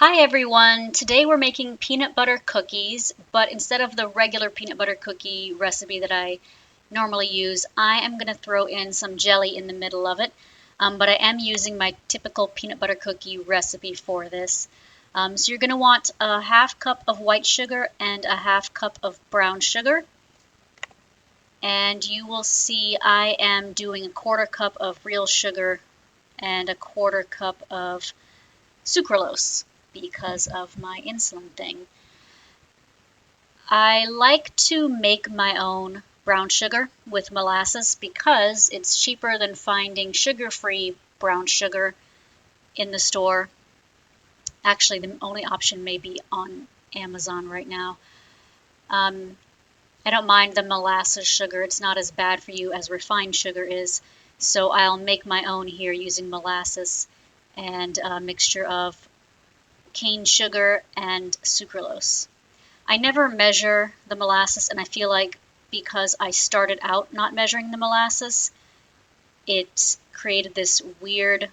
Hi everyone! Today we're making peanut butter cookies, but instead of the regular peanut butter cookie recipe that I normally use, I am going to throw in some jelly in the middle of it, but I am using my typical peanut butter cookie recipe for this. So you're going to want a half cup of white sugar and a half cup of brown sugar, and you will see I am doing a quarter cup of real sugar and a quarter cup of sucralose because of my insulin thing. I like to make my own brown sugar with molasses because it's cheaper than finding sugar-free brown sugar in the store. Actually, the only option may be on Amazon right now. I don't mind the molasses sugar. It's not as bad for you as refined sugar is. So I'll make my own here using molasses and a mixture of cane sugar and sucralose. I never measure the molasses, and I feel like because I started out not measuring the molasses, it created this weird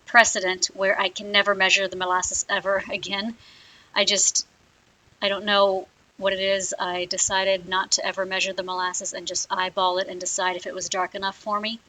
precedent where I can never measure the molasses ever again. I don't know what it is. I decided not to ever measure the molasses and just eyeball it and decide if it was dark enough for me.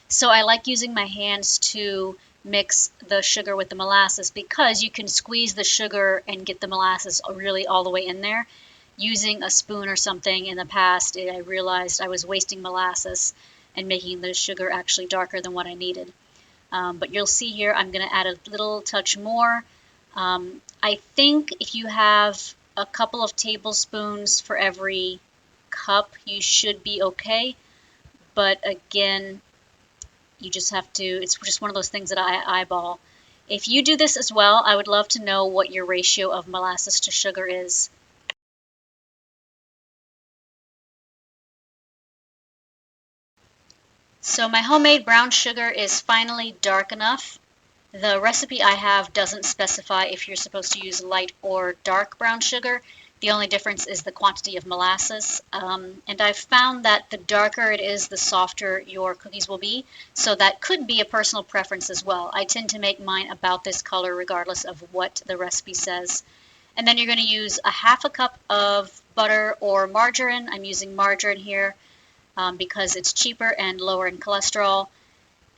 So I like using my hands to mix the sugar with the molasses because you can squeeze the sugar and get the molasses really all the way in there. Using a spoon or something in the past, I realized I was wasting molasses and making the sugar actually darker than what I needed. But you'll see here I'm going to add a little touch more. I think if you have a couple of tablespoons for every cup, you should be okay. But again, you just have to, it's just one of those things that I eyeball. If you do this as well, I would love to know what your ratio of molasses to sugar is. So my homemade brown sugar is finally dark enough. The recipe I have doesn't specify if you're supposed to use light or dark brown sugar. The only difference is the quantity of molasses. And I've found that the darker it is, the softer your cookies will be. So that could be a personal preference as well. I tend to make mine about this color regardless of what the recipe says. And then you're going to use a half a cup of butter or margarine. I'm using margarine here because it's cheaper and lower in cholesterol.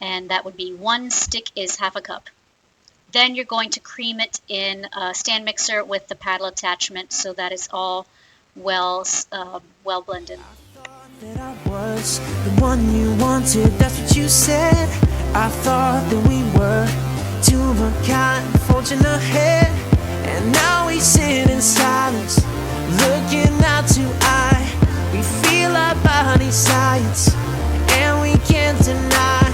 And that would be 1 stick is half a cup. Then you're going to cream it in a stand mixer with the paddle attachment so that it's all well blended. I thought that I was the one you wanted, that's what you said. I thought that we were two of a kind, fortune ahead. And now we sit in silence, looking eye to eye. We feel our body science, and we can't deny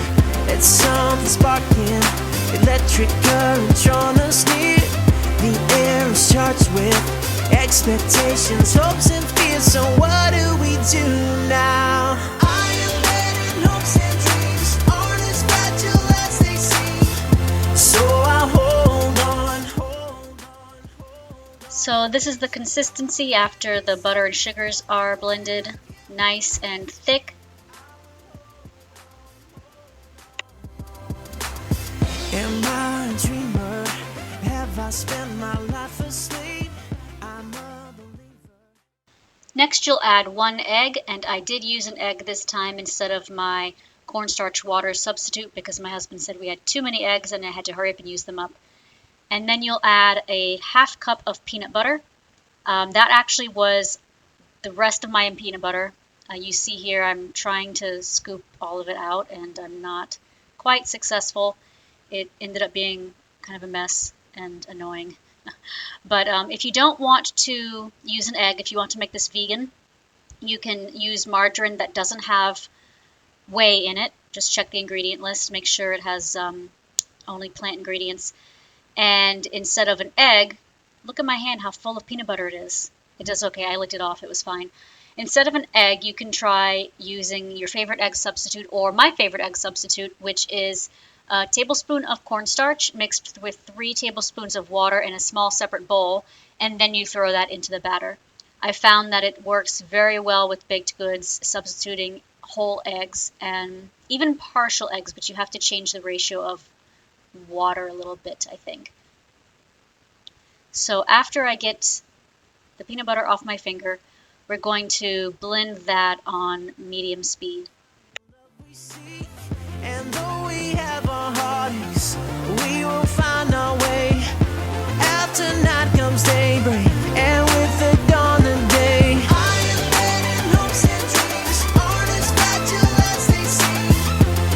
that something's sparking. Electric current drawing us near. The air is charged with expectations, hopes and fears. So what do we do now? I am letting hopes and dreams aren't as fragile as they seem. So I hold on, hold on. So this is the consistency after the butter and sugars are blended, nice and thick. Am I a dreamer? Have I spent my life asleep? I'm a believer. Next you'll add 1 egg, and I did use an egg this time instead of my cornstarch water substitute because my husband said we had too many eggs and I had to hurry up and use them up. And then you'll add a half cup of peanut butter. That actually was the rest of my peanut butter. You see here I'm trying to scoop all of it out and I'm not quite successful. It ended up being kind of a mess and annoying. But if you don't want to use an egg, if you want to make this vegan, you can use margarine that doesn't have whey in it. Just check the ingredient list, make sure it has only plant ingredients. And instead of an egg, look at my hand, how full of peanut butter it is. It does okay, I licked it off, it was fine. Instead of an egg, you can try using your favorite egg substitute or my favorite egg substitute, which is a tablespoon of cornstarch mixed with 3 tablespoons of water in a small separate bowl, and then you throw that into the batter. I found that it works very well with baked goods, substituting whole eggs and even partial eggs, but you have to change the ratio of water a little bit, I think. So after I get the peanut butter off my finger, we're going to blend that on medium speed. And though we have our heartaches, we will find our way. After night comes daybreak, and with the dawn of day, I am letting hopes and dreams aren't as fragile as they seem.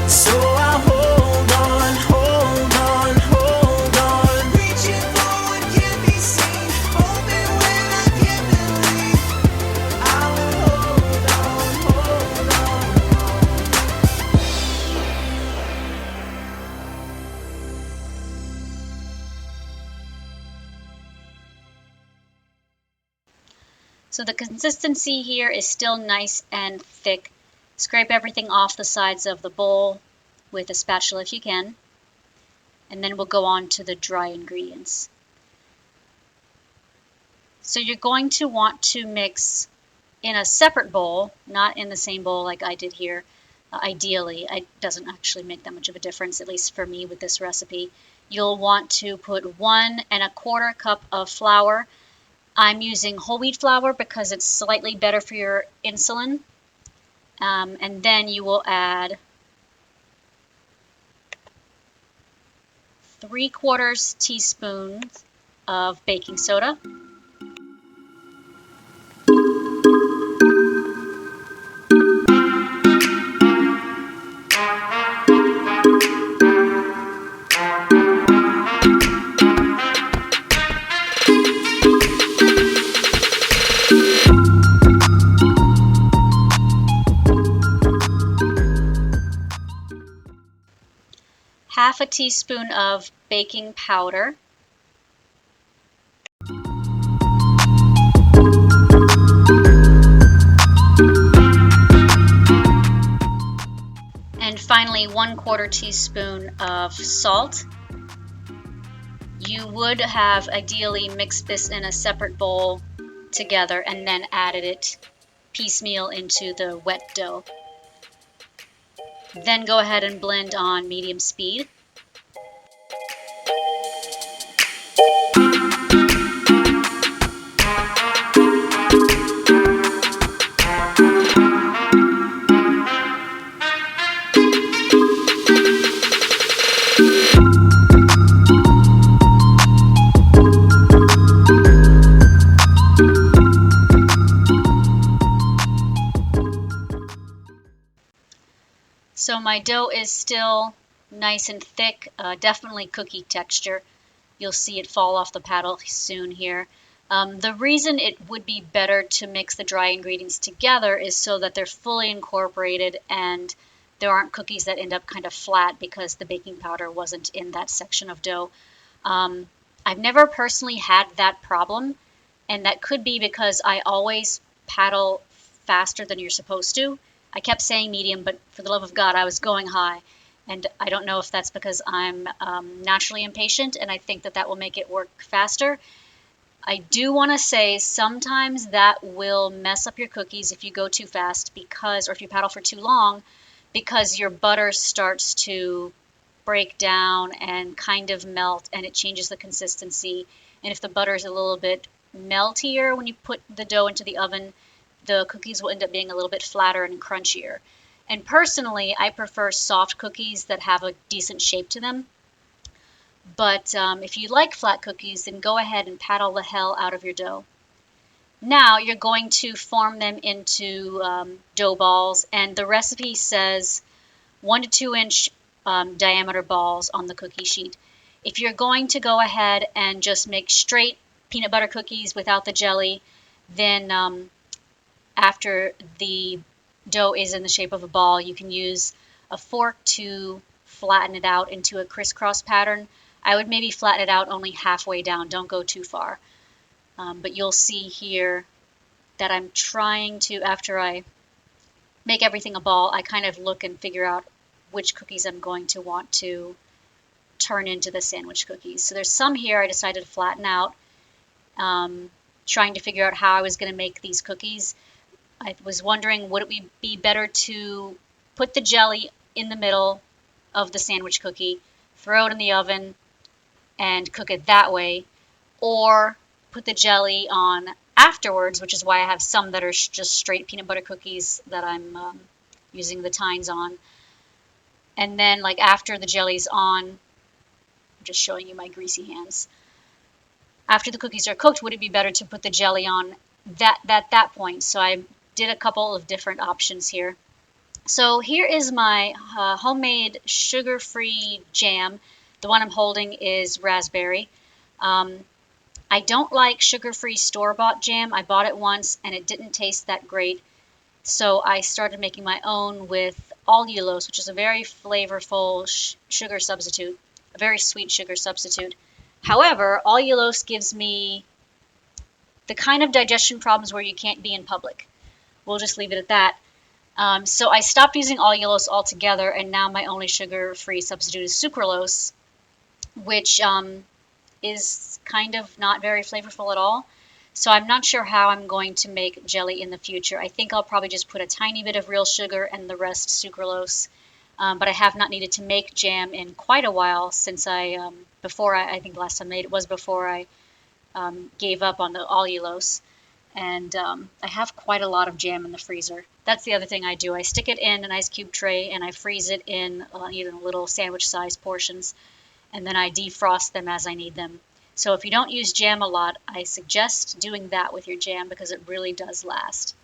So I hold on, hold on, hold on, reaching for what can't be seen, hoping when I can't believe, I will hold on, hold on. So the consistency here is still nice and thick. Scrape everything off the sides of the bowl with a spatula if you can. And then we'll go on to the dry ingredients. So you're going to want to mix in a separate bowl, not in the same bowl like I did here. Ideally, it doesn't actually make that much of a difference, at least for me with this recipe. You'll want to put 1 1/4 cup of flour. I'm using whole wheat flour because it's slightly better for your insulin. And then you will add 3/4 teaspoon of baking soda. Half a teaspoon of baking powder. And finally, 1/4 teaspoon of salt. You would have ideally mixed this in a separate bowl together and then added it piecemeal into the wet dough. Then go ahead and blend on medium speed. So my dough is still nice and thick, definitely cookie texture. You'll see it fall off the paddle soon here. The reason it would be better to mix the dry ingredients together is so that they're fully incorporated and there aren't cookies that end up kind of flat because the baking powder wasn't in that section of dough. I've never personally had that problem, and that could be because I always paddle faster than you're supposed to. I kept saying medium, but for the love of God, I was going high. And I don't know if that's because I'm naturally impatient, and I think that that will make it work faster. I do want to say sometimes that will mess up your cookies if you go too fast because, or if you paddle for too long, because your butter starts to break down and kind of melt, and it changes the consistency. And if the butter is a little bit meltier when you put the dough into the oven, the cookies will end up being a little bit flatter and crunchier. And personally, I prefer soft cookies that have a decent shape to them. But if you like flat cookies, then go ahead and paddle the hell out of your dough. Now you're going to form them into dough balls, and the recipe says 1 to 2 inch diameter balls on the cookie sheet. If you're going to go ahead and just make straight peanut butter cookies without the jelly, then after the dough is in the shape of a ball, you can use a fork to flatten it out into a crisscross pattern. I would maybe flatten it out only halfway down, don't go too far. But you'll see here that I'm trying to, after I make everything a ball, I kind of look and figure out which cookies I'm going to want to turn into the sandwich cookies. So there's some here I decided to flatten out, trying to figure out how I was going to make these cookies. I was wondering, would it be better to put the jelly in the middle of the sandwich cookie, throw it in the oven, and cook it that way, or put the jelly on afterwards, which is why I have some that are just straight peanut butter cookies that I'm using the tines on. And then, like, after the jelly's on, I'm just showing you my greasy hands. After the cookies are cooked, would it be better to put the jelly on that point? So I did a couple of different options here. So here is my homemade sugar-free jam. The one I'm holding is raspberry. I don't like sugar-free store-bought jam. I bought it once and it didn't taste that great. So I started making my own with allulose, which is a very flavorful sugar substitute, a very sweet sugar substitute. However, allulose gives me the kind of digestion problems where you can't be in public. We'll just leave it at that. So I stopped using allulose altogether, and now my only sugar-free substitute is sucralose, which is kind of not very flavorful at all. So I'm not sure how I'm going to make jelly in the future. I think I'll probably just put a tiny bit of real sugar and the rest sucralose. But I have not needed to make jam in quite a while since I think last time I made it was before I gave up on the allulose. And I have quite a lot of jam in the freezer. That's the other thing I do. I stick it in an ice cube tray and I freeze it in little sandwich-sized portions, and then I defrost them as I need them. So if you don't use jam a lot, I suggest doing that with your jam because it really does last.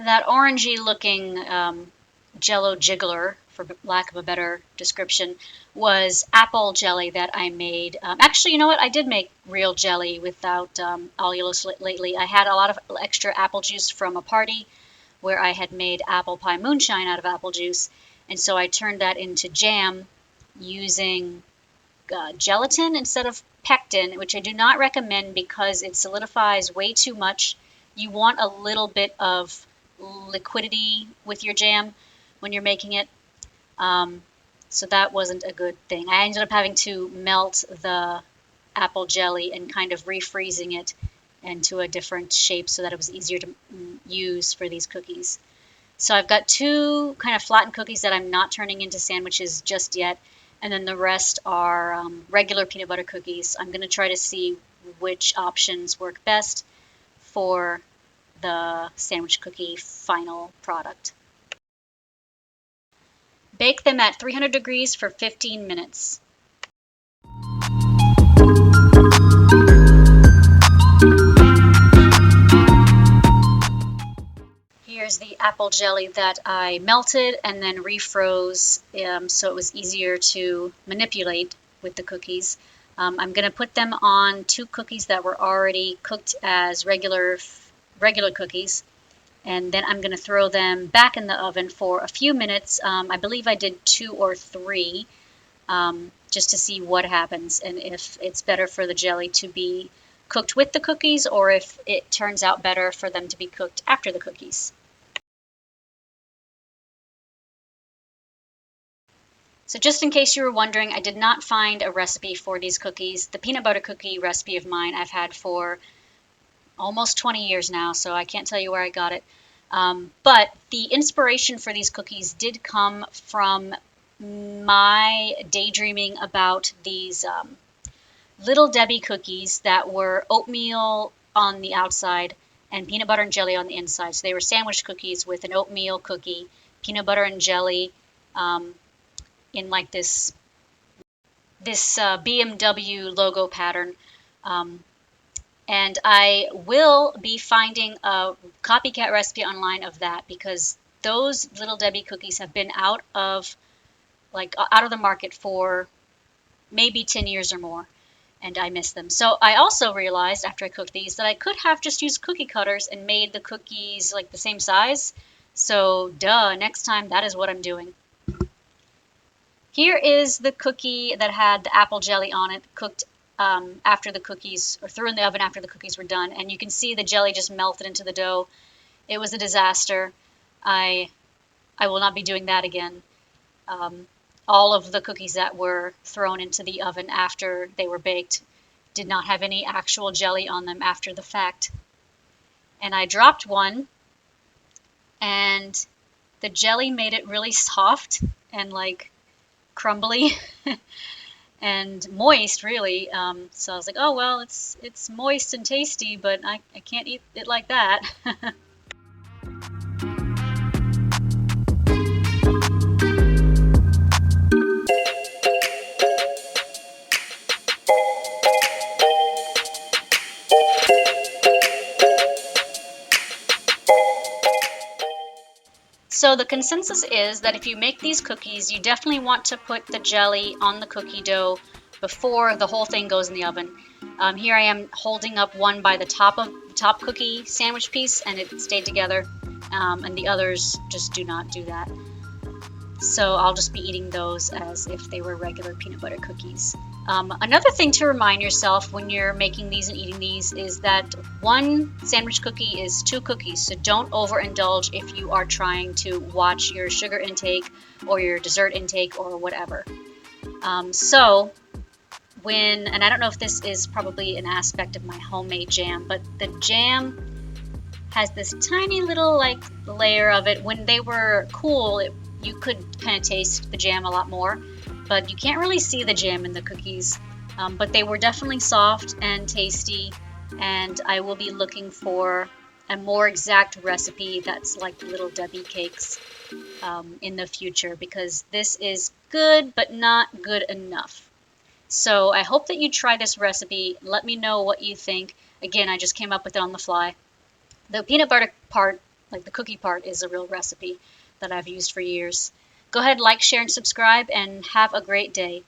That orangey looking jello jiggler, for lack of a better description, was apple jelly that I made. Actually, you know what? I did make real jelly without allulose lately. I had a lot of extra apple juice from a party where I had made apple pie moonshine out of apple juice, and so I turned that into jam using gelatin instead of pectin, which I do not recommend because it solidifies way too much. You want a little bit of liquidity with your jam when you're making it. So that wasn't a good thing. I ended up having to melt the apple jelly and kind of refreezing it into a different shape so that it was easier to use for these cookies. So I've got two kind of flattened cookies that I'm not turning into sandwiches just yet, and then the rest are regular peanut butter cookies. I'm going to try to see which options work best for the sandwich cookie final product. Bake them at 300 degrees for 15 minutes. Here's the apple jelly that I melted and then refroze so it was easier to manipulate with the cookies. I'm going to put them on two cookies that were already cooked as regular cookies, and then I'm going to throw them back in the oven for a few minutes. I believe I did 2 or 3 just to see what happens and if it's better for the jelly to be cooked with the cookies or if it turns out better for them to be cooked after the cookies. So just in case you were wondering, I did not find a recipe for these cookies. The peanut butter cookie recipe of mine I've had for almost 20 years now, so I can't tell you where I got it. But the inspiration for these cookies did come from my daydreaming about these Little Debbie cookies that were oatmeal on the outside and peanut butter and jelly on the inside. So they were sandwich cookies with an oatmeal cookie, peanut butter and jelly in like this BMW logo pattern. And I will be finding a copycat recipe online of that because those Little Debbie cookies have been out of like out of the market for maybe 10 years or more, and I miss them. So I also realized after I cooked these that I could have just used cookie cutters and made the cookies like the same size. So duh, next time that is what I'm doing. Here is the cookie that had the apple jelly on it, cooked after the cookies, or threw in the oven after the cookies were done. And you can see the jelly just melted into the dough. It was a disaster. I will not be doing that again. All of the cookies that were thrown into the oven after they were baked did not have any actual jelly on them after the fact. And I dropped one, and the jelly made it really soft and like crumbly and moist, really. So I was like, oh well, it's moist and tasty, but I can't eat it like that. So the consensus is that if you make these cookies, you definitely want to put the jelly on the cookie dough before the whole thing goes in the oven. Here I am holding up one by the top of the top cookie sandwich piece, and it stayed together, and the others just do not do that. So I'll just be eating those as if they were regular peanut butter cookies. Another thing to remind yourself when you're making these and eating these is that one sandwich cookie is two cookies, so don't overindulge if you are trying to watch your sugar intake or your dessert intake or whatever. And I don't know if this is probably an aspect of my homemade jam, but the jam has this tiny little like layer of it. When they were cool, you could kind of taste the jam a lot more, but you can't really see the jam in the cookies. But they were definitely soft and tasty, and I will be looking for a more exact recipe that's like Little Debbie cakes in the future, because this is good but not good enough. So I hope that you try this recipe. Let me know what you think. Again, I just came up with it on the fly. The peanut butter part, like the cookie part, is a real recipe that I've used for years. Go ahead, like, share, and subscribe, and have a great day.